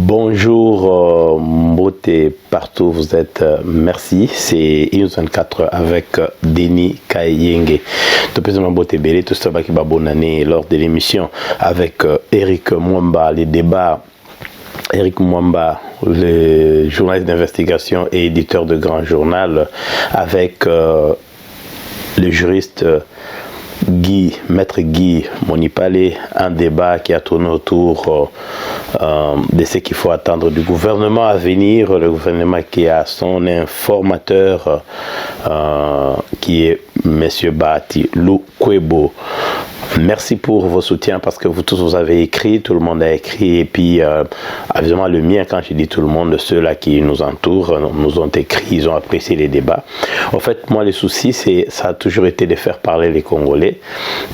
Bonjour Mbote partout vous êtes, merci, c'est Inus24 avec Denis Kayenge. Tout président Mbote Belé, tout ça qui va bonne année lors de l'émission avec Eric Mwamba, les débats. Eric Mwamba, le journaliste d'investigation et éditeur de Grand Journal, avec le juriste Maître Guy Monipale, un débat qui a tourné autour de ce qu'il faut attendre du gouvernement à venir, le gouvernement qui a son informateur qui est M. Bahati Lukwebo. Merci pour vos soutiens parce que vous tous vous avez écrit, tout le monde a écrit et puis évidemment le mien, quand je dis tout le monde, ceux-là qui nous entourent nous ont écrit, ils ont apprécié les débats. En fait, moi le souci, ça a toujours été de faire parler les Congolais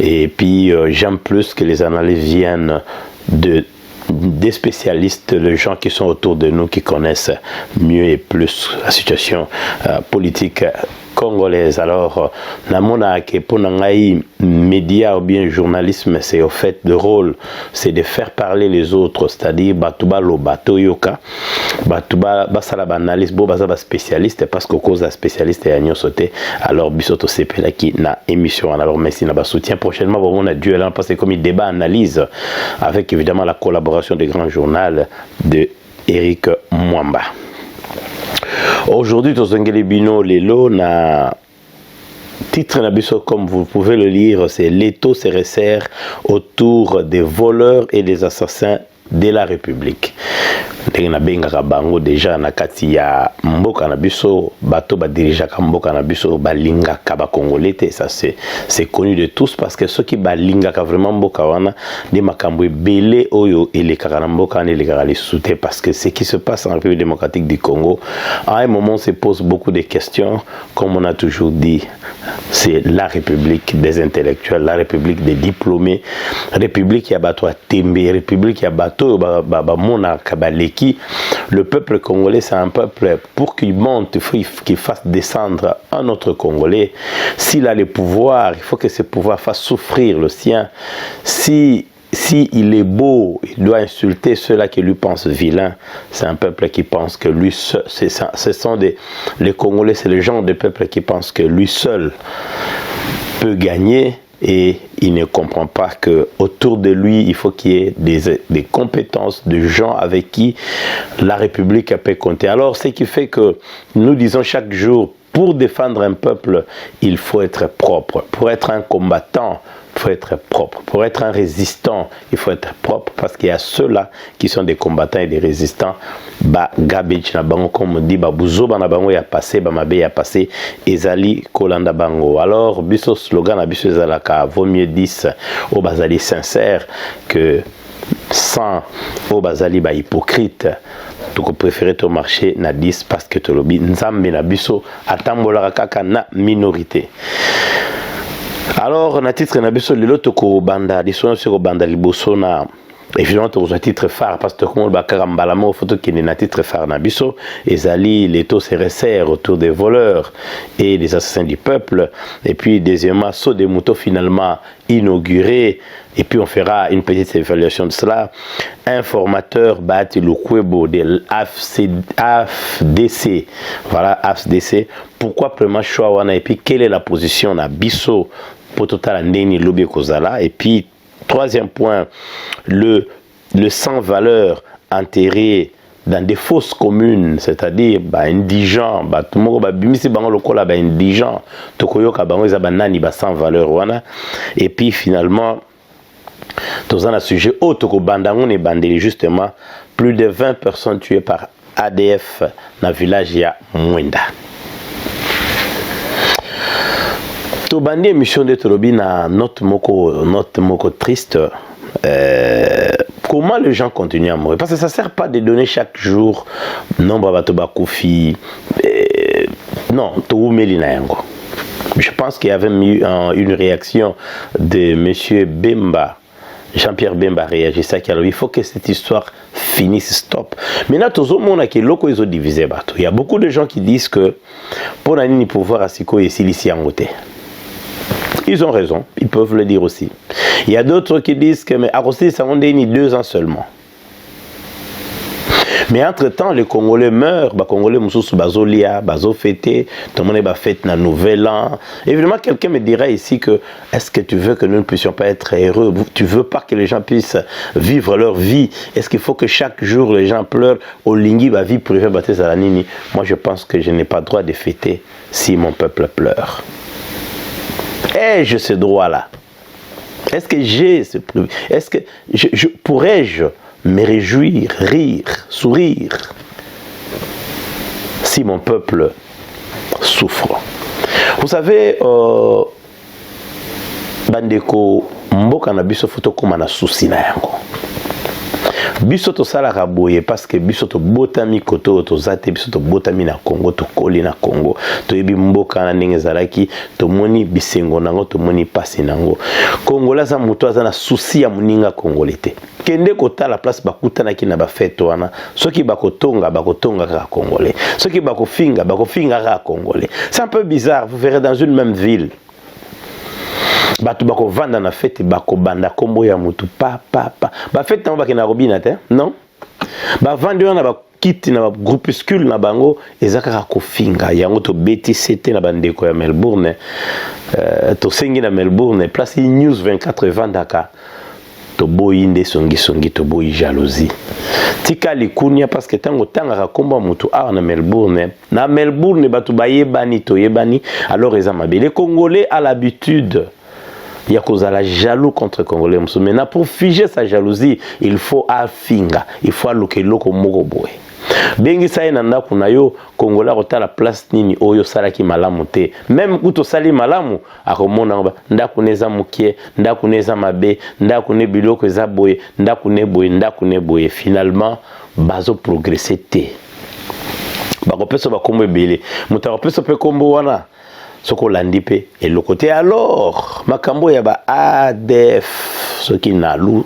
et puis j'aime plus que les analyses viennent des spécialistes, les gens qui sont autour de nous, qui connaissent mieux et plus la situation politique congolaise. Alors, namona que pour nangai médias ou bien journalisme, c'est au fait de rôle, c'est de faire parler les autres, c'est-à-dire batuba lo bato yoka, batuba basala analyse bo basaba spécialiste parce que cause spécialiste et agnon sauté. Alors bisoto CP qui na émission. Alors merci na ba soutien prochainement on a duel parce que comme il débat analyse avec évidemment la collaboration des grands journaux de Eric Mwamba. Aujourd'hui, dans Bino Lelo, na titre nabiso comme vous pouvez le lire, c'est l'étau se resserre autour des voleurs et des assassins de la République. Na benga bango déjà na kati ya mboka na biso bato ba dirija ka mboka na biso balinga ka ba congolais, ça c'est connu de tous parce que ceux qui balinga ka vraiment mboka wana de makambo belé oyo ele ka na mboka ne le ka les souté parce que ce qui se passe en République démocratique du Congo à un moment se pose beaucoup de questions. Comme on a toujours dit, c'est la République des intellectuels, la République des diplômés, République ya bato a tembe, République ya bato ba mona kabaleki. Le peuple congolais, c'est un peuple, pour qu'il monte, il faut qu'il fasse descendre un autre Congolais. S'il a le pouvoir, il faut que ce pouvoir fasse souffrir le sien. Si il est beau, il doit insulter ceux-là qui lui pensent vilain. C'est un peuple qui pense que lui seul, les Congolais, c'est le genre de peuple qui pense que lui seul peut gagner. Et il ne comprend pas que autour de lui, il faut qu'il y ait des compétences, de gens avec qui la République peut compter. Alors, ce qui fait que nous disons chaque jour, pour défendre un peuple, il faut être propre. Pour être un combattant, il faut être propre. Pour être un résistant, il faut être propre parce qu'il y a ceux-là qui sont des combattants et des résistants. Ba garbage na bango, comme on dit, ba buzo ba na bango ya passé, ba mabe ya passé, ezali kolanda bango. Alors, biso slogan na biso ezalaka, vaut mieux 10 au bazali sincère que 100 au bazali ba hypocrite. Tu préfères ton marché na 10 parce que tu lobi nzambe na biso atambola kaka na minorité. Alors, na titre na biso lelo toko banda liso sur banda liboso na évidemment tu as titre phare parce que comme le bakara mo photo qui est na titre phare na biso ezali l'étau se resserre autour des voleurs et des assassins du peuple et puis deuxièmement saut des moutons finalement inauguré et puis on fera une petite évaluation de cela. Informateur Bahati Lukwebo de AFDC, voilà AFDC. Pourquoi vraiment choix wana et puis quelle est la position na biso pour total ndeni lobby kozala et puis troisième point, le sans valeur enterré dans des fausses communes, c'est-à-dire indigents, tout le monde bimisi bango lokola indigents, tokoyoka bango za banani sans valeur wana et puis finalement dans un sujet autre que bandango ne bandeli justement plus de 20 personnes tuées par ADF dans le village ya Mwenda. Tobandi émission de Tolobi na note moko triste. Comment les gens continuent à mourir? Parce que ça ne sert pas de donner chaque jour nombre de Koufi. Non, je pense qu'il y avait eu une réaction de M. Bemba. Jean-Pierre Bemba réagissait qu'il il faut que cette histoire finisse, stop. Maintenant, tout le monde qui est loco, ils ont divisé. Il y a beaucoup de gens qui disent que pour l'année pouvoir à Siko et Silici en côté. Ils ont raison, ils peuvent le dire aussi. Il y a d'autres qui disent que mais Arossi, ça on dénie 2 ans seulement. Mais entre-temps, les Congolais meurent, les Congolais moussous bazolia, bazo fêté, tout le monde va fêter le nouvel an. Évidemment, quelqu'un me dirait ici que est-ce que tu veux que nous ne puissions pas être heureux? Tu veux pas que les gens puissent vivre leur vie? Est-ce qu'il faut que chaque jour les gens pleurent au lingui, ba vie privée, baté zalanini? Moi, je pense que je n'ai pas le droit de fêter si mon peuple pleure. Ai-je ce droit-là? Est-ce que j'ai ce privilège? Est-ce que pourrais-je me réjouir, rire, sourire si mon peuple souffre? Vous savez, bandeko mboka na biso foto koma na souci na yango. Biso to sala raboye parce que biso to botami koto to zate biso to botami na Congo to koli na Congo to yebi mboka na ndenge zalaki to moni bisengo nango to moni pasi nango. Kongola za muto aza na souci ya muninga Congolais te. Kende kota la place bakutana ki na ba fête wana soki bakotonga ka Congolais, soki bakofinga ka Congolais. C'est un peu bizarre, vous verrez dans une même ville. Batu bako vanda na fête bako banda kombo ya mutu pa ba fête na baki na robina te non ba vandi wana ba kiti na ba groupuscule na bango ezaka ko finga yango to beti c'était na bandeko ya Melbourne to sengi na Melbourne place News 24 vandaka to boyinde songi to boyi jalousie tika likunya parce que tango tanga kombo mutu a na Melbourne batu bayebani to yebani alors eza mabele. Les Congolais a l'habitude il y a cause à la jaloux contre Congolais. Maintenant, pour figer sa jalousie, il faut afinga, il faut alloquer loko mogoboe. Bengi sa nanda kuna yo Congolais rota la place nini oyo salaki malamu te. Même kuto sali malamu akomona ndakuneza mukie, ndakuneza mabe, ndakune biloko eza boye, ndakune boye. Finalement, bazo progresser te. Bako peso bakombo ebele. Muta peso pe kombo wana. Soko landipe et le côté alors makambo ya ba ADF ce qui na lou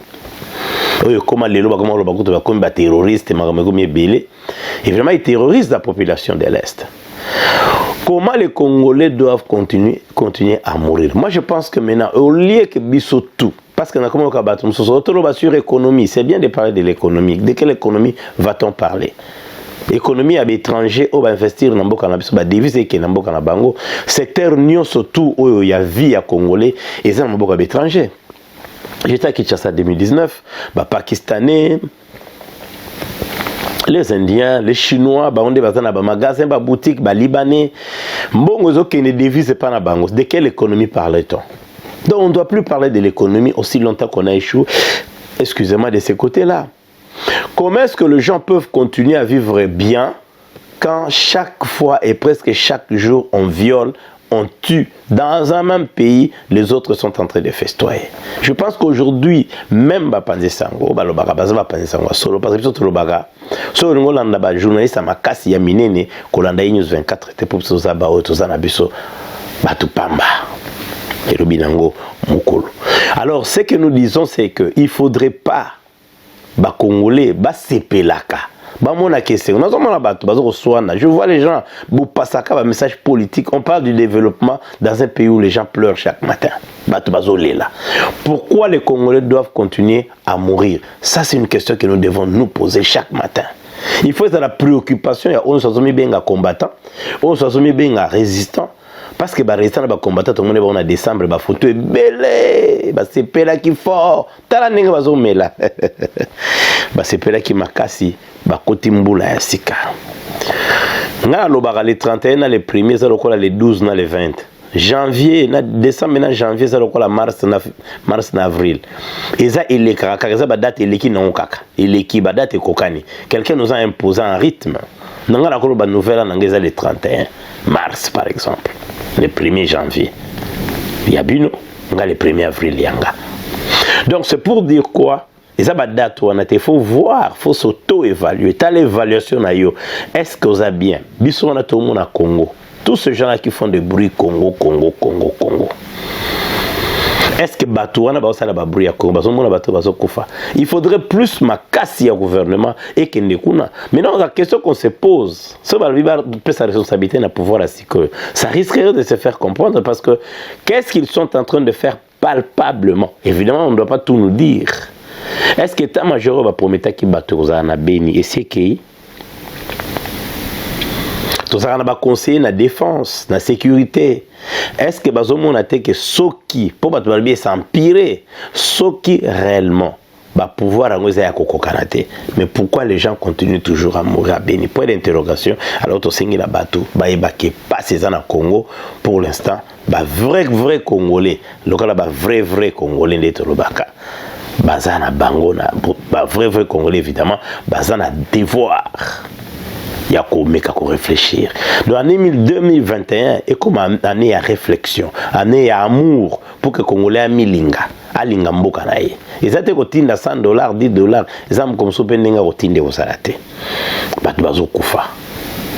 oyo comment lelo ba comment ba kuto ba terroriste makambo comme belé et vraiment ils terrorisent la population de l'Est. Comment les Congolais doivent continuer à mourir? Moi je pense que maintenant au lieu que biso tout parce que na comment ka batum sur économie, c'est bien de parler de l'économie. De quelle économie va-t-on parler? Économie à l'étranger, on va investir dans beaucoup de choses, devise et dans beaucoup de bango. Secteur nion surtout où il y a vie à Congolais et ça dans beaucoup d'étrangers. J'étais à Kinshasa en 2019, Pakistanais, les Indiens, les Chinois, on est dans des magasins, des boutiques, des Libanais. Bon, qui ne devise pas dans bango. De quelle économie parle-t-on? Donc on ne doit plus parler de l'économie aussi longtemps qu'on a échoué. Excusez-moi de ces côtés-là. Comment est-ce que les gens peuvent continuer à vivre bien quand chaque fois et presque chaque jour on viole, on tue dans un même pays, les autres sont en train de festoyer? Je pense qu'aujourd'hui, même Bapanze Sango, solo parce que surtout le baga, solo ngolanda ba journaliste makasi ya minene kolanda News 24 te pour ça ba otozana biso batupamba. Et le binango mukolo. Alors ce que nous disons c'est que il faudrait pas ba Congolais ba sepelaka ba mona question nous sommes là bazo soana. Je vois les gens bopasaka ba message politique, on parle du développement dans un pays où les gens pleurent chaque matin. Bato bazo lela. Pourquoi les Congolais doivent continuer à mourir? Ça c'est une question que nous devons nous poser chaque matin. Il faut être la préoccupation, il y a on s'azomi benga combattant, on s'azomi benga résistant. Parce que les résistants et les combattants, tout le monde va en décembre, les photos sont belles, c'est Pela qui fort, tala nenga bazo mela. C'est Pela qui makasi, ba kotimbula ya sika. Nga lobaka les 31 les premiers, ça lokola les 12 na les 20. Janvier, na décembre na janvier, ça lokola mars na avril. Et ça il est kaka, ça ba date eleki na okaka. Eleki ba date kokani. Quelqu'un nous a imposé un rythme. Nga la koloba nouvelle na ngeza les 31 mars par exemple. Le 1er janvier. Il y a Bino, le 1er avril. Yanga. Donc c'est pour dire quoi? Il faut voir, il faut s'auto-évaluer. T'as l'évaluation. Est-ce que vous avez bien? Bisous, on a tout le monde à Congo. Tous ces gens-là qui font des bruits Congo. Est-ce que Batouana va aussi bruit à Congo? Il faudrait plus ma casse au gouvernement et que Nekuna. Maintenant, la question qu'on se pose, c'est sa responsabilité à pouvoir ainsi que ça risquerait de se faire comprendre parce que qu'est-ce qu'ils sont en train de faire palpablement? Évidemment, on ne doit pas tout nous dire. Est-ce que l'état-major va promettre qu'il Batouana Beni et c'est qui? Tout ça, on a conseillé la défense, la sécurité. Est-ce que bazomon a été que soki pour battre bien s'empirer, soki réellement va pouvoir avoir un coco canate. Mais pourquoi les gens continuent toujours à mourir à Béni? Point d'interrogation. Alors tu sais la bateau, bah il pas ces ans à Congo pour l'instant. Bah vrai Congolais, le cas là bah vrai Congolais d'être le baka. Bazana bango na bah vrai Congolais évidemment. Bazana devoir. Il y a qu'à réfléchir. Donc l'année 2021 est comme une année à réflexion, année à amour pour que les Congolais aient milinga, alinga mboka na ye. Ils ont été cotinda $100, $10, ils ont comme ça pendenga cotinda au salate. Batu bazo kufa.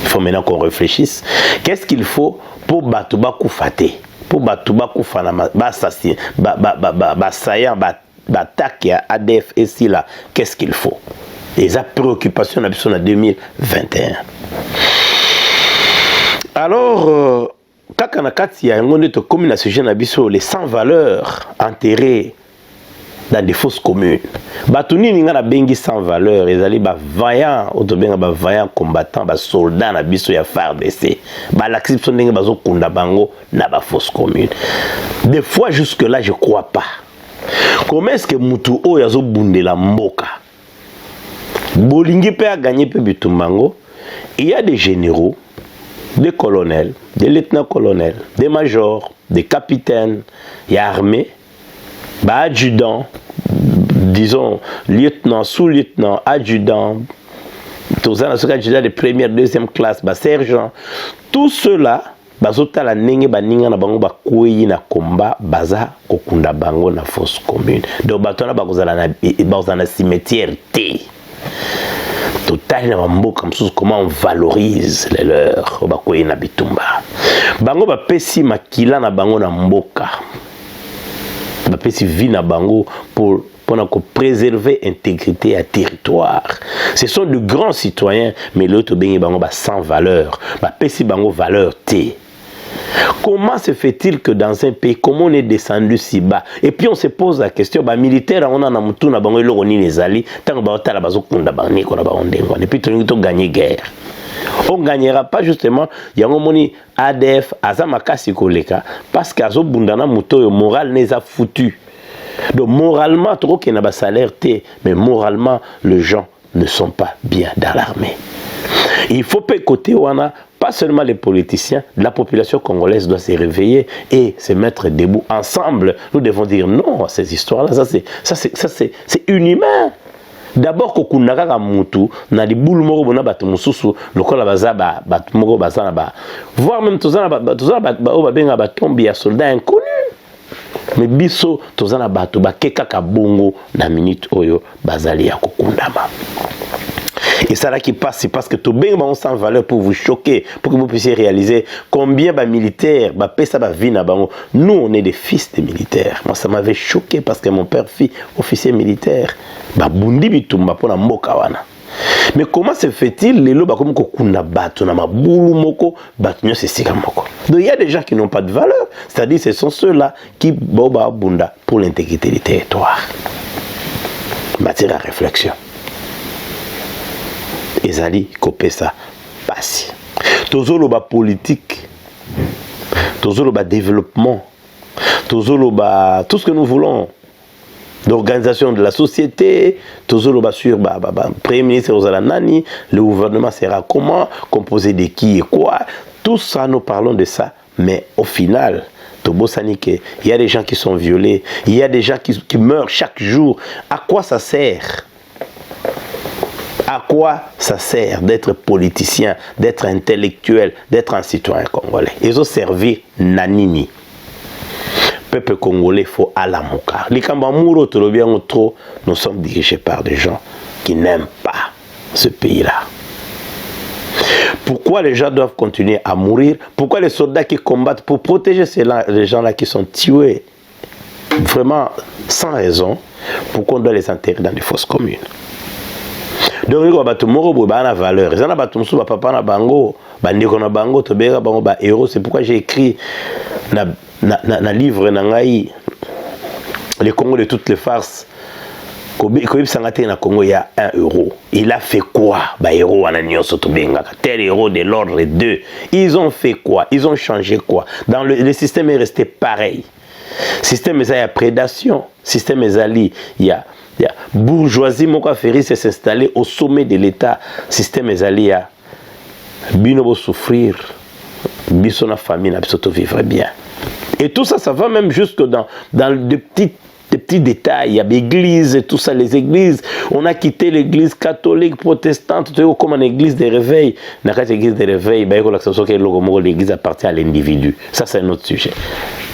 Il faut maintenant qu'on réfléchisse. Qu'est-ce qu'il faut pour batu ba kufate, pour batu ba kufa na ba assassin, ba saillant, ba attaque à ADF et si là, qu'est-ce qu'il faut? Et sa préoccupation en 2021. Alors, quand on a comme sujet les 100 valeurs enterrées dans des fausses communes. Batuni ninga na bengi sans valeur, ils allaient vaillant, autobenga vaillant combattant, soldats na biso ya FARDC. L'acception ninga bazo kunda bango na ba fausse commune. Des fois jusque là je crois pas. Comment est-ce que mutu o yazo bundela mboka? Bolingi pe a gagné pe bitumbango. Il y a des généraux, des colonels, des lieutenants-colonels, des majors, des capitaines, il y a armée, adjudants, disons lieutenant, sous-lieutenant, adjudant, tous les adjudants de première, deuxième classe, sergent, tout cela, bazota la nenge baninga na bango bakoyi na komba baza kokunda bango na fosse commune. Donc batona bazala na cimetière T. Total na mboka msusu comment on valorise les leurs bakoyi na bitumba. Bango ba pesi makila na bango na mboka. Ba pesi vie na bango pour préserver l'intégrité à territoire. Ce sont de grands citoyens, mais l'autre bengi bango ba sans valeur, ba pesi bango valeur T. Comment se fait-il que dans un pays, comment on est descendu si bas? Et puis on se pose la question, militaire, on a un mouton à bango l'oroni les alliés, tant que on a bazo kunda bani qu'on a baondengwa. Et puis on a gagné guerre. On ne gagnera pas justement, il y a un moment ADF, Azamaka Sikoleka, parce qu'Azo Bundana Mouto, moral n'est pas foutu. Donc moralement, trop qu'il y a un salaire T, mais moralement, les gens ne sont pas bien dans l'armée. Il faut pas écouter, pas seulement les politiciens, la population congolaise doit se réveiller et se mettre debout. Ensemble, nous devons dire non à ces histoires-là. Ça, c'est inhumain. D'abord, kokunaka ka mutu na di boule moko bona batu mususu lokola baza batu moko baza na ba voire même tozana ba benga ba tombi ya soldat inconnu. Mais biso tozana batu ba keka ka bongo na minute oyo bazali ya kokundama. Et ça là qui passe, c'est parce que tout bien on sans valeur pour vous choquer, pour que vous puissiez réaliser combien de militaires, nous on est des fils de militaires. Moi ça m'avait choqué parce que mon père fit officier militaire. Mais comment se fait-il les lots comme kokunda batu na mabulu moko batu nyo sesika moko. Donc il y a des gens qui n'ont pas de valeur, c'est-à-dire ce sont ceux-là qui boba bunda pour l'intégrité du territoire. Matière à réflexion. Ezali kopé ça passe. Tozolo ba politique, tozolo ba développement, tozolo ba tout ce que nous voulons d'organisation de la société, tozolo ba sur premier ministre Ozalanani, le gouvernement sera comment, composé de qui et quoi, tout ça nous parlons de ça, mais au final il y a des gens qui sont violés, il y a des gens qui meurent chaque jour. À quoi ça sert? À quoi ça sert d'être politicien, d'être intellectuel, d'être un citoyen congolais? Ils ont servi Nanini. Peuple congolais, faut à la moka. Nous sommes dirigés par des gens qui n'aiment pas ce pays-là. Pourquoi les gens doivent continuer à mourir? Pourquoi les soldats qui combattent pour protéger les gens-là qui sont tués? Vraiment, sans raison, pourquoi on doit les enterrer dans des fosses communes? Donc il y a des gens qui ont une valeur. Il y a des gens qui ont papa na bango, bandeko na bango, tobeka bango ba héros. C'est pourquoi j'ai écrit na livre nangai Le Congo de toutes les farces. na Congo, il y a 1 euro. Il a fait quoi? Bah, héros, tel héros de l'ordre 2. Ils ont fait quoi? Ils ont changé quoi? Dans le système est resté pareil. Système il y a prédation. Système il y a bourgeoisie, mon féri s'est installé au sommet de l'État. Système il y a binobo souffrir, bisona famille, n'a pas vivre bien. Et tout ça, ça va même jusque dans des petits détails. Il y a l'église et tout ça, les églises. On a quitté l'église catholique, protestante, comme une église de réveil. Dans l'église de réveil, l'église appartient à l'individu. Ça, c'est un autre sujet.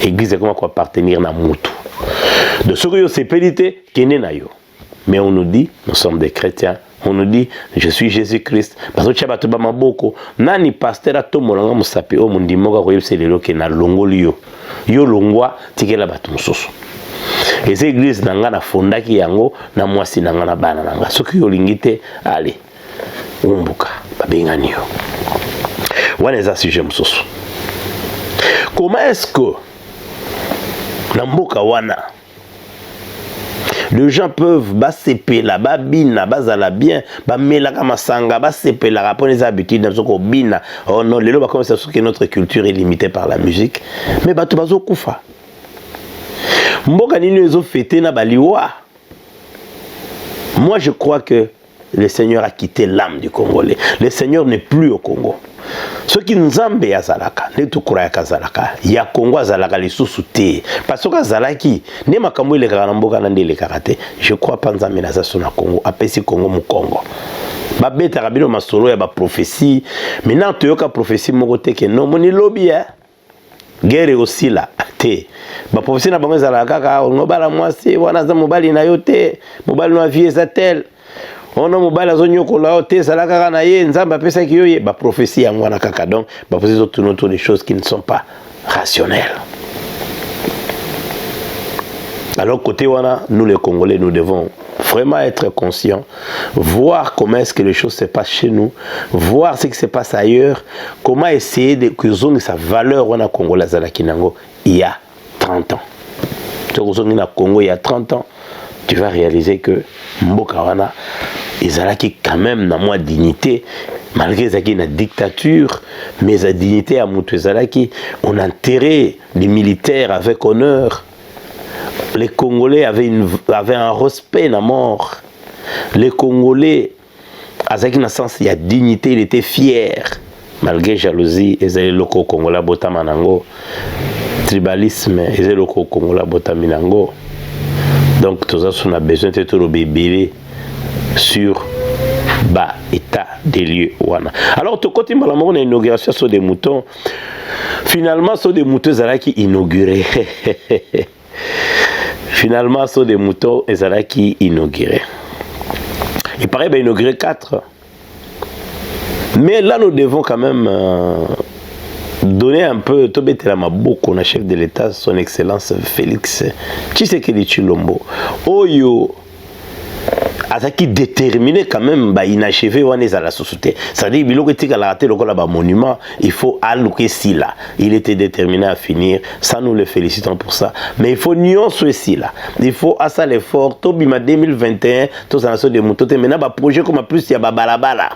L'église, c'est comment appartenir à Moutou. De ce que c'est pédité, mais on nous dit, nous sommes des chrétiens. On nous dit, je suis Jésus-Christ. Parce que tu as beaucoup. Nani pasteur a tout le monde musapi o mundi moga ko yebse lelo ke na longolio. Yo longwa tikela batu mususu. Et cette église nanga na fondaki yango na mwasi nanga na bana nanga. Soki yo lingite allez. Umbuka babengani yo. Wana za sujet mususu. Comment est-ce que na mboka wana les gens peuvent baseper la babina bazala bien ba melaka masanga baseper la rapport les habitudes dans soko bina. Oh non, lelo ba comme ça que notre culture est limitée par la musique, mais batu bazo kufa mboka nini ezo fêter na baliwa. Moi je crois que le Seigneur a quitté l'âme du Congolais. Le Seigneur n'est plus au Congo. Ce qui nous ambe ya zalaka, ne tukura ya zalaka, ya Congo zalaka les sous-soutés. Parce que zalaki, ne makambo ile karamboka na ndele karate. Je crois pas nzambe na zaso na Congo, apesi Congo mu Congo. Ba beta rabino masolo ya ba prophétie, maintenant to yoka prophétie moko te ke no moni lobby hein. Guerre aussi là, te. Ba prophétie na bango zalaka ka ngobala mwasi wana za mobali na yote, mobali na vie zatel. On a mobile à zone yokola ote salaka na ye nzamba pesa ki yoye ba prophétie yango na kaka donc ba prophétie autour des choses qui ne sont pas rationnelles. Alors côté wana nous les Congolais nous devons vraiment être conscients, voir comment est-ce que les choses se passent chez nous, voir ce qui se passe ailleurs, comment essayer de que zone sa valeur wana Congolais za la kinango il y a 30 ans. Tu zone na Congo il y a 30 ans, tu vas réaliser que mboka wana ezalaki quand même na moi dignité malgré ezalaki na dictature, mais la dignité à mutu ezalaki, on enterrait les militaires avec honneur. Les Congolais avaient un respect na mort. Les Congolais azalaki na sens il y a dignité, il était fier malgré jalousie ezali loko Congolais botama nango, tribalisme ezali loko Congolais botami nango. Donc tout ça on a besoin de tout le bébé sur bas état des lieux wana. Alors tout côté malamu on a inauguration sur des moutons. Finalement sur des moutons zalaki inauguré. Finalement sur des moutons zalaki inauguré. Il paraît bien inauguré 4. Mais là nous devons quand même donner un peu beaucoup on a chef de l'État son excellence Félix Tshisekedi Tshilombo. Oyo azaki déterminé quand même ba inachevé wana za la société. C'est-à-dire biloko tika la raté lokola ba monument, il faut allouer si là. Il était déterminé à finir, ça nous le félicitons pour ça. Mais il faut nuancer si là. Il faut à ça l'effort. Tobima 2021, tout ça de moto maintenant ba projet comme plus il y a ba balabala.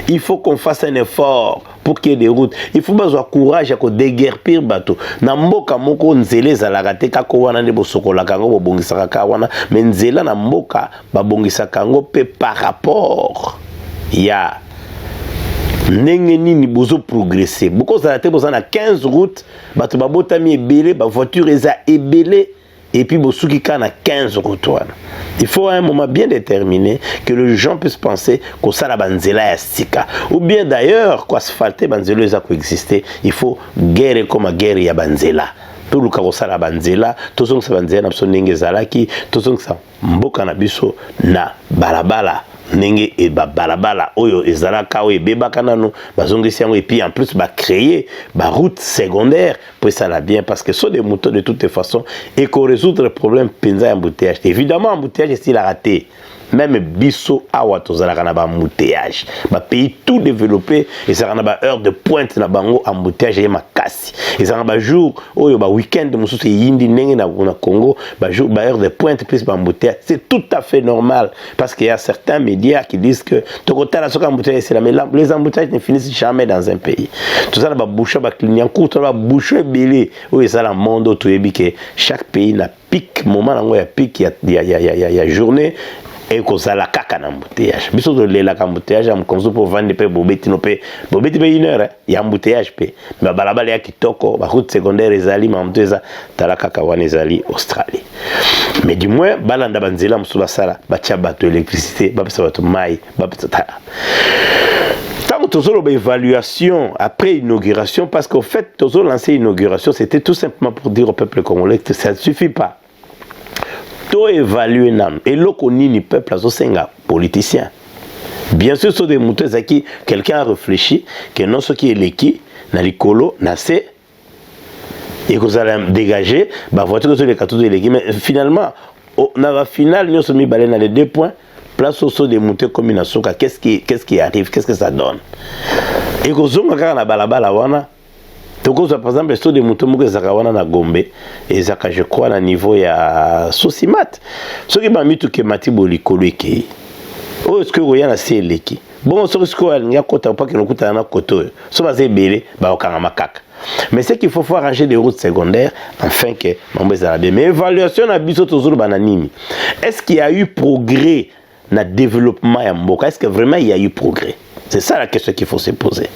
Il faut qu'on fasse un effort pour qu'il y ait des routes. Il faut avoir courage à déguerpir bateau. Na mboka moko nzele zalaka te kako wana ne bosokola kango bo bongisa ka wana mais nzela na mboka ba bongisa kango pe par rapport ya ndenge nini bozo progresser. Boko za te boza na 15 routes bato ba botami ebele ba voiture eza ebele. Et puis, il y a 15 routes. Il faut à un moment bien déterminé que les gens puissent penser que ça, la banzela est sika. Ou bien d'ailleurs, quoi asphalter banzela ça coexister. Il faut guerre comme la guerre ya banzela. Tout le cas la banzela, tout ce que ça banzela n'a pas de zalaki, tout ce que ça mboka na biso na balabala ndenge et balabala oyo ezalaka oyo ebebaka nano bazongisi yango et puis en plus créer route secondaire pour ça la bien parce que sont des motos de toutes les façons et qu'on résoudre le problème penza embouteillage évidemment embouteillage s'il a raté même biso awa tozalaka na ba embouteillage ba pays tout développé et ça na ba heure de pointe na bango embouteillage et makasi et ça na ba jour oyo ba week-end mususu yindi ndenge na Congo ba jour ba heure de pointe plus ba embouteillage c'est tout à fait normal parce qu'il y a certains médias qui disent que tokotala soka embouteillage c'est là mais les embouteillages ne finissent jamais dans un pays tout ça na ba bouchon ba clignant court ba bouchon belé oyo ça la monde to ebike chaque pays na pic moment nango ya pic ya journée et que ça la caca d'embouteillage. Biso de la embouteillage am konzo pour vendre pe bobeti no pe bobeti pe 1 heure ya embouteillage pe mais balabala ya kitoko ba route secondaire ezali ma mteza tala kaka wana ezali Australie. Mais du moins balanda banzela musula sala ba tia bato électricité ba pesa bato mai ba pesa tala. Tant que toujours l'évaluation après inauguration parce qu'au fait toujours lancer inauguration c'était tout simplement pour dire au peuple congolais que ça ne suffit pas. To évaluer nam et loko nini peuple azosenga politicien bien sûr sur des moutons qui quelqu'un a réfléchi que non ce qui est l'équipe na likolo na c'est et que ça allait dégager bah voiture sur les cartons de l'équipe mais finalement na la finale nous sommes mis balé dans les 2 points place au saut des moutons comme une soka qu'est-ce qui arrive qu'est-ce que ça donne et que zonga kana na balabala wana par exemple, les des moutons qui sont na Gombe et zaka je crois à niveau ya Sosimat. Ce qui m'a mis tout que mati bolikolo ki. Oh est-ce que vous y a assez leki. Bon ce que il y a kota pas que nous kuta na koto. So ba zebele ba okanga makaka. Mais c'est qu'il faut arranger des routes secondaires afin que mambo za bien. Mais évaluation na biso toujours bananimi. Est-ce qu'il y a eu progrès na développement ya mboka? Est-ce que vraiment il y a eu progrès? C'est ça la question qu'il faut se poser.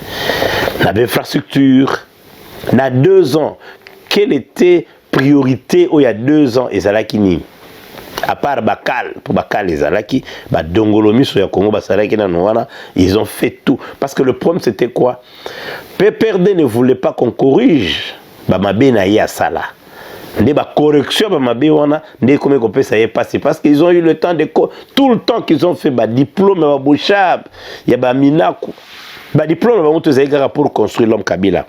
La infrastructure na 2 ans, quelle était priorité il y a 2 ans ezalaki nini? À part Bakal, pour Bakal ezalaki, ba Dongolomi sur ya Congo basalaki na Noana, ils ont fait tout parce que le problème c'était quoi? PPRD ne voulait pas qu'on corrige ba mabe na ya sala. Ndé ba correction ba mabe wana, ndé comme qu'on peut ça y passer parce qu'ils ont eu le temps de tout le temps qu'ils ont fait ba diplôme ba bouchab, ya ba minaku. Ba diplôme ba monte zaïga pour construire l'homme Kabila.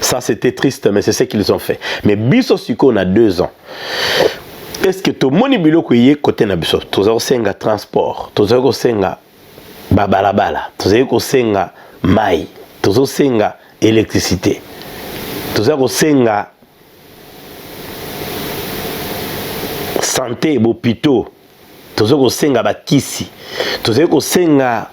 Ça c'était triste mais c'est ce qu'ils ont fait. Mais biso siko on a 2 ans. Est-ce que tout moni biloko yé côté na biso? Tozako senga transport, tozako senga balabala, tozako senga mai, tozako senga électricité. Tozako senga santé hôpitaux, tozako senga bakisi, tozako senga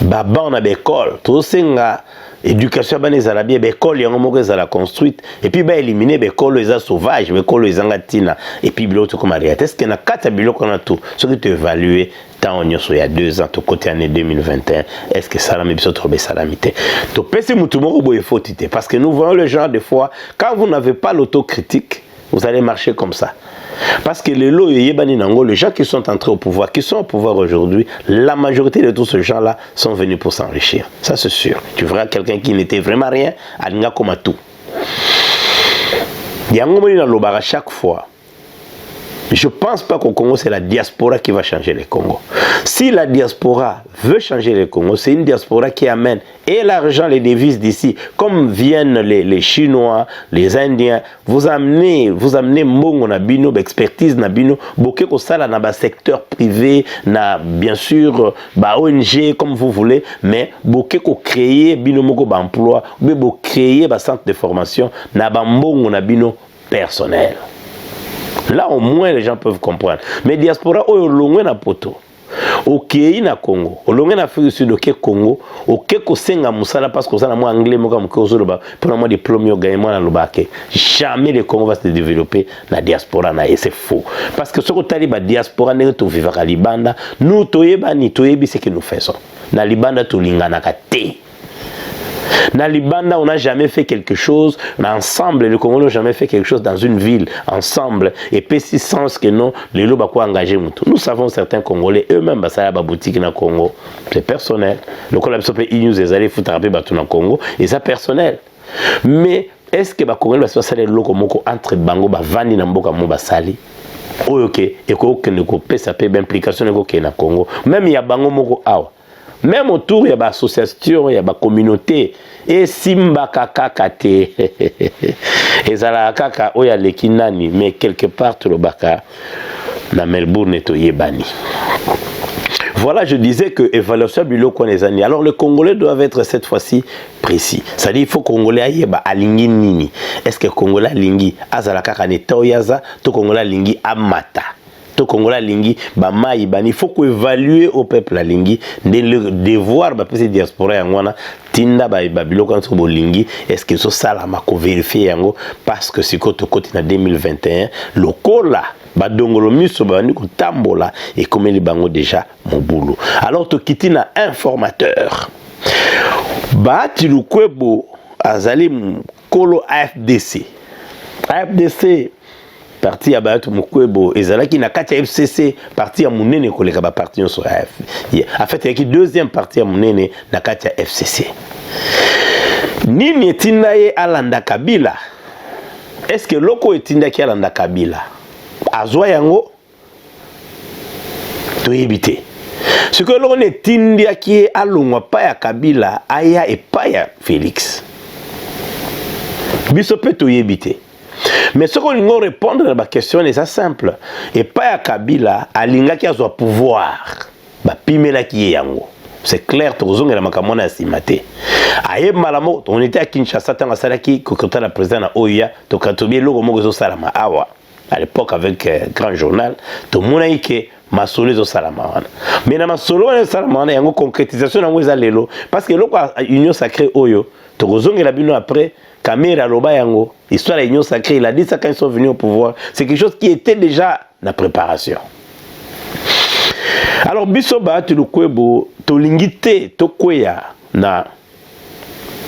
banc na l'école, tozako senga éducation baneza la bien école yango moko ezala construite et puis ba éliminer école eza sauvage école ezanga tina et puis biloko comme réalité est-ce que na kata biloko na tout ce que tu évaluer tant on il y a 2 ans to côté année 2021 est-ce que ça la biso trop salamité to pese mutu moko boye fautité parce que nous voyons le genre de fois quand vous n'avez pas l'autocritique vous allez marcher comme ça. Parce que les lots les gens qui sont entrés au pouvoir, qui sont au pouvoir aujourd'hui, la majorité de tous ces gens-là sont venus pour s'enrichir. Ça c'est sûr. Tu verras quelqu'un qui n'était vraiment rien, à comme à tout. Il y a un moment dans l'Obara chaque fois. Je ne pense pas qu'au Congo, c'est la diaspora qui va changer le Congo. Si la diaspora veut changer le Congo, c'est une diaspora qui amène et l'argent, les devises d'ici, comme viennent les Chinois, les Indiens, vous amenez mbongo na bino, expertise na bino, boké ko sala na ba secteur privé, na bien sûr ba ONG comme vous voulez, mais boké ko créer bino moko ba emploi, ou créer ba centre de formation na ba mbongo na bino personnel. Là, au moins, les gens peuvent comprendre. Mais diaspora, au long na poto, au Kenya na Congo, au long na Afrique du Sud, au Congo, au Keko senga musala parce que ça na moi anglais, moi comme Kozoloba, pour moi diplôme yo gagne moi na lobake. Jamais le Congo va se développer la diaspora na et c'est faux. Parce que ce que taliba diaspora n'est to vivre à Libanda, nous toyeba ni toyebi ce que nous faisons. Na Libanda to lingana kate. Na Libanda, on n'a jamais fait quelque chose, mais ensemble, le Congo n'a jamais fait quelque chose dans une ville, ensemble, et puis si sens que non, les lots va quoi engager moutou. Nous savons certains Congolais, eux-mêmes, bah ça y a boutique dans Congo, c'est personnel. Le Congo a fait news des allées foutre un peu dans Congo, et ça personnel. Mais est-ce que bah Congolais va se passer les lots comme entre bango bah vandi na mboka mo bah sali? ok et que ne couper ça peut implication ne na Congo même il y a bango moko awa même autour il y a ba association il y a ba communauté et simba kaka kate ezala kaka oya lekinani mais quelque part to le baka na Melbourne to yebani. Voilà, je disais que évaluation biloko les années. Alors les Congolais doivent être cette fois-ci précis. C'est-à-dire il faut Congolais ayeba alingi nini. Est-ce que Congolais lingi azala kaka ne toyaza to Congolais lingi amata. To Congolais lingi ba mai bani. Il faut qu'évaluer au peuple lingi le devoir ba pese diaspora yangwana tinda ba biloko entre bolingi. Est-ce que so sala ma ko vérifier yango parce que si koto koti na 2021 lokola badongolo miso bani kotambola et comme les bango déjà mon boulot. Alors to kitina informateur Bahati Lukwebo azali kolo AFDC parti ya Bahati Lukwebo ezalaki na kati ya FCC parti ya munene koleka ba parti sur AF. En fait il y a deuxième parti ya munene na kati ya FCC. Nini etinda ye alanda Kabila? Est-ce que loko etinda ki alanda Kabila? Azwa yango to yebite. Ce que l'on est tindia qui est alongwa pa ya Kabila aya et pa ya Félix. Biso pe to yebite. Mais ce qu'on va répondre à la question est simple. Et pas ya Kabila alinga ki azwa pouvoir. Ba pimela ki yango. C'est clair, tozonga la makamona asimate. Aye malamo, on était à Kinshasa tanga salaki kokota la président na Oya to katobie logo moko zo salama awa. À l'époque avec Grand Journal, tout le monde a dit que Masolo est au Salamana. Mais dans Masolo est au Salamana, il y a une concrétisation dans les allélos. Parce que l'Union sacrée, Oyo, Torozong et la Bino après, Kamera Loba Yango, l'histoire de l'Union sacrée, il a dit ça quand ils sont venus au pouvoir. C'est quelque chose qui était déjà la préparation. Alors, Bisoba, tu le kwebo, to lingite, to kweya, na.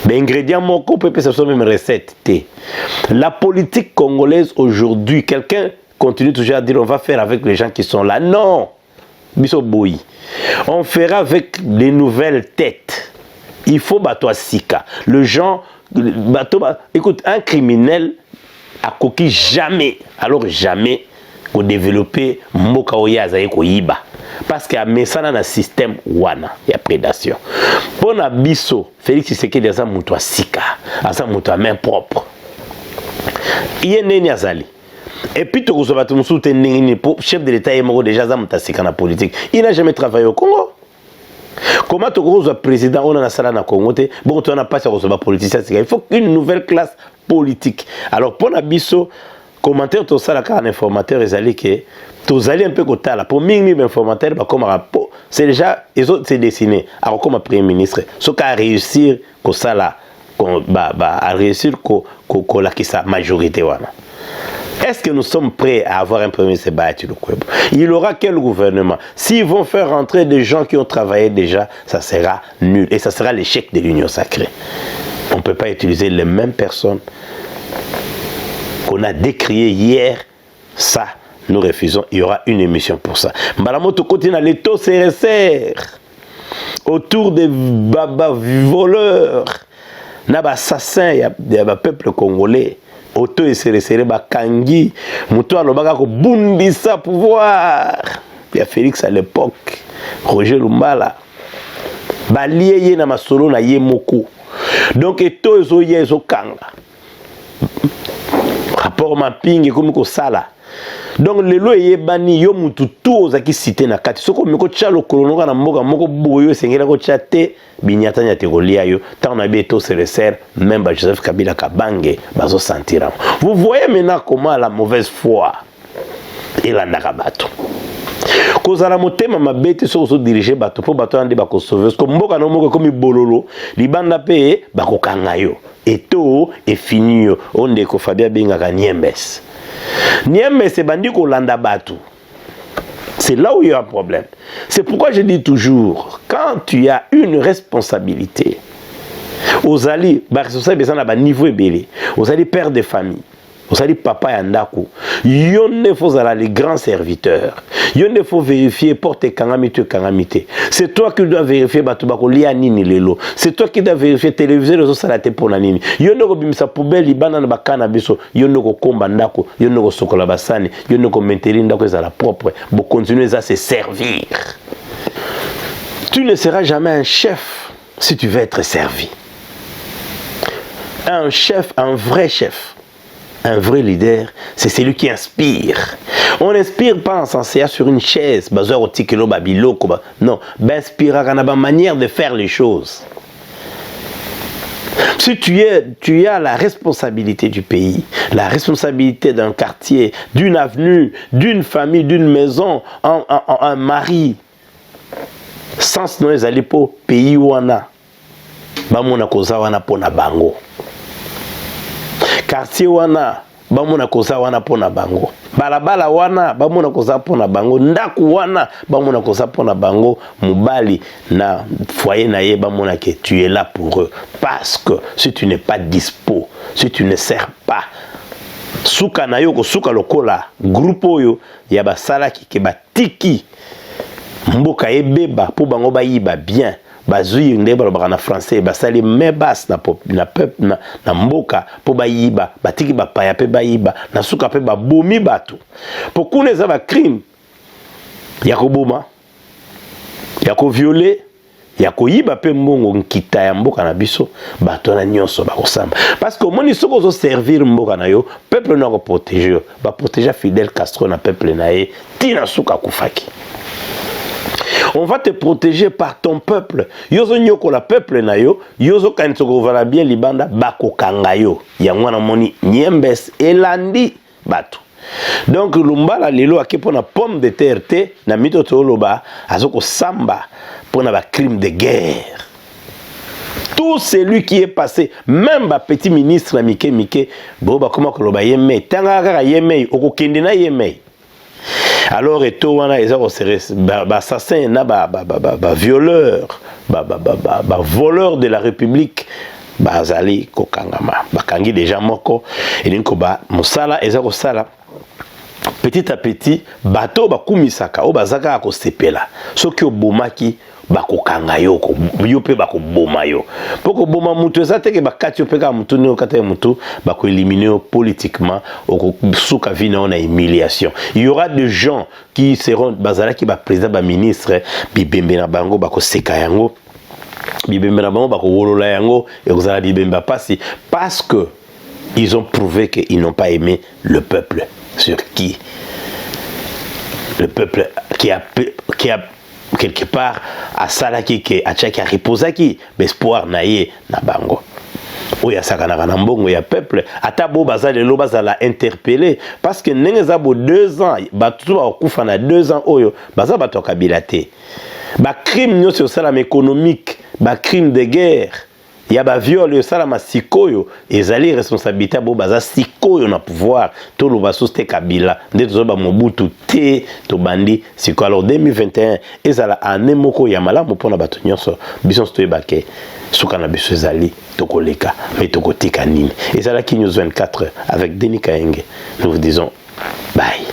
L'ingrédient moko peut que ce soit même recette. La politique congolaise aujourd'hui, quelqu'un continue toujours à dire on va faire avec les gens qui sont là. Non, Bisoboui. On fera avec les nouvelles têtes. Il faut battre Sika. Le genre, écoute, un criminel a coquille jamais, alors jamais, pour développer Mboka Oyaza et Koyiba. Parce qu'il y a un système wana, il y a prédation. Pour Nabiso, Félix Tshisekedi a un sika, a un main propre. Il y a un azali. Et puis, tu as un chef de l'État, il y a déjà un sika dans la politique. Il n'a jamais travaillé au Congo. Comment tu as un président, on a un salaire dans le Congo, bon, tu n'as pas de politicien. Il faut une nouvelle classe politique. Alors, pour Nabiso, commentaire tout ça là car un informateur ils allaient que tous allaient un peu côté là pour minimum informateur bah comme rapport c'est déjà les autres c'est dessiné alors comme premier ministre ce qu'à réussir que ça là à réussir que la qui sa majorité voilà. Est-ce que nous sommes prêts à avoir un premier ministre Bahati Lukwebo? Il aura quel gouvernement? S'ils vont faire rentrer des gens qui ont travaillé déjà, ça sera nul et ça sera l'échec de l'Union sacrée. On ne peut pas utiliser les mêmes personnes qu'on a décrié hier, ça, nous refusons. Il y aura une émission pour ça. Mbalamoto continue à l'étau CRSR autour des baba voleurs, naba assassins, il y a un peuple congolais. Auto et CRSR bakangi, muto alobaka ko bundisa pouvoir. Il y a Félix à l'époque, Roger Lumbala, balié ye na masolo na ye moko. Donc eto ezo ye ezo kanga. Rapport mapping et comme sala. Donc le lo yebani yo mutu tout ozaki cité na kati soko meko tchalo kolonoka na mboka moko boyo sengela ko chate binyata nya tegolia yo tant na beto se reser même ba Joseph Kabila Kabange bazo sentira. Vous voyez maintenant comment la mauvaise foi et la nakabato. Kozala motema mabete so diriger bato po bato ande bako sauver ko mboka no moko komi bololo libanda pe bako kangayo eto e fini yo onde ko Fabien Bengaka Niembes. Niembes c'est bandi ko landa bato. C'est là où il y a un problème. C'est pourquoi je dis toujours quand tu as une responsabilité aux alliés, bah responsable besoin na ba niveau ebele, aux alliés père de famille. Vous allez papa yandaku. Yonne faut aller les grands serviteurs. Yonne faut vérifier porte kangamite kangamite. C'est toi qui dois vérifier batubako lia nini lelo. C'est toi qui dois vérifier téléviseur les autres salate pour la nini. Yonne ko bimisa poubelle libana na bakana biso. Yonne ko komba ndako. Yonne ko sokola basani. Yonne ko maintenir ndako ezala propre. Bo continuer à se servir. Tu ne seras jamais un chef si tu veux être servi. Un chef, un vrai chef. Un vrai leader, c'est celui qui inspire. On n'inspire pas en s'asseyant sur une chaise, non, inspire à la manière de faire les choses. Si tu as la responsabilité du pays, la responsabilité d'un quartier, d'une avenue, d'une famille, d'une maison, un mari, sans nous aller pour pays wana, bamona koza wana pona bango. Quartier wana bamona koza wana pona bango. Balabala wana bamona koza pona bango. Ndaku wana bamona koza pona bango. Mubali na foyer na ye bamona que tu es là pour eux. Parce que si tu n'es pas dispo, si tu ne sers pas, suka na yo ko suka lokola groupe oyo ya basala ki ke batiki mboka ebeba po bango ba yiba bien. Bazui ndeba ba na français basali mebas na mboka po bayiba batiki ba paya pe bayiba na suka pe ba bomi batu pokune za ba crime ya koboma ya ko violer ya ko yiba pe mbongo nkita ya mboka na biso bato na nyonso ba kosamba parce que moni soko zo servir mboka na yo peuple na ko protéger ba protéger Fidel Castro na peuple na ye tina suka kufaki. On va te protéger par ton peuple. Yozo nyoko la peuple na yo, yozo kantsoko vala bien libanda bako kangayo. Ya mwana moni nyembes elandi batu. Donc lumbala lelo akepo na pomme de terre te na mitoto loba azoko samba pona ba crime de guerre. Tout celui qui est passé, même ba petit ministre na mike bo ba koma ko loba yeme tanga kaka yeme okokende na yeme. Alors et tout wana ils ont assassin na violeur voleur de la République bazali kokangama bakangi déjà moko et donc ba musala ezako sala petit à petit bateau bakumisaka o bazaka ko sepela soki obomaki bakokanga yo ko yo pe bakoboma yo poko boma mutu ezate ke bakati pe ka mutu ne okata mutu bako éliminer politiquement o suka vina on a humiliation. Il y aura des gens qui seront bazala ki ba président ba ministre bibembe na bango bako seka yango bibembe na bango bako wolola yango et ozala bibemba pasi parce que ils ont prouvé qu'ils n'ont pas aimé le peuple sur qui le peuple qui a quelque part à salaki ke a tchaki a reposaki l'espoir naie na bango oya sakana na mbongo ya peuple ata bo bazale lo bazala interpeller parce que nengeza bo 2 ans batu ba kufa na 2 ans oyo baza bato kabilate ba crime nyo sur salam économique ba crime de guerre ya ba viol yo salama sikoyo ezali responsabilité bo baza sikoyo na pouvoir to lo basoste kabila ndeto ba Mobutu te to bandi siko. Alors 2021 ezala année moko ya malamu pona bato nyonso biso to ebake suka na biso ezali to koleka mais to kotika nini ezala ki News 24 avec Denis Kaenge. Nous vous disons bye.